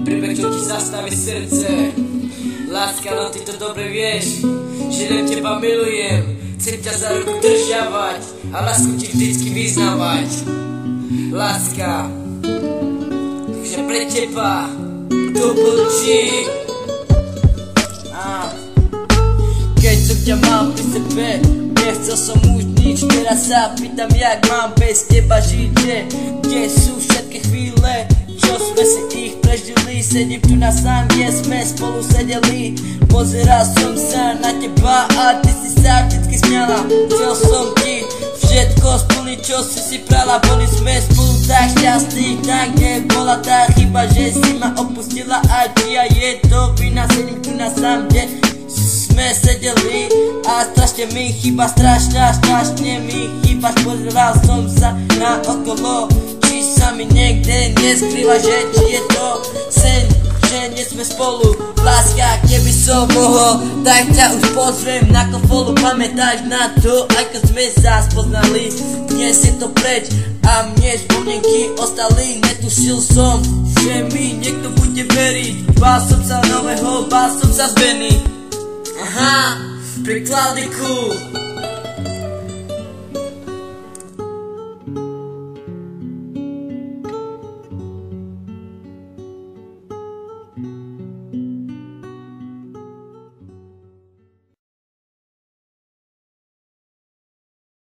Príbeh, čo ti zastaví srdce. Láska, no ty to dobre vieš, že len teba milujem. Chcem ťa za ruku držiavať a lásku ti vždycky vyznávať. Láska, takže pre teba Double G. Keď som ťa mal pri sebe, nechcel som už nič. Teraz sa pýtam, jak mám bez teba žiť, kde sú všetky chvíle, čo sme si ich prežili. Sedím tu na sám, kde sme spolu sedeli. Pozeral som sa na teba a ty si sa vždycky smiala. Chcel som ti všetko splniť, čo si prala. Boli sme spolu tak šťastní, tak kde bola tá chyba, že si ma opustila. A čia je to vina, sedím tu na sám, kde sme sedeli a strašne mi chýba, strašne mi chýbaš. Pozeral som sa na okolo, či sa mi niekde neskrýva, že či je to sen, že nie sme spolu. Láska, keby som mohol, tak ťa už pozriem na kofolu. Pamätáš na to, ako sme sa spoznali? Dnes je to preč a mne spomienky ostali. Netušil som, že mi niekto bude veriť. Bál som sa nového, bál som sa zmeny. Pri Klaudiku.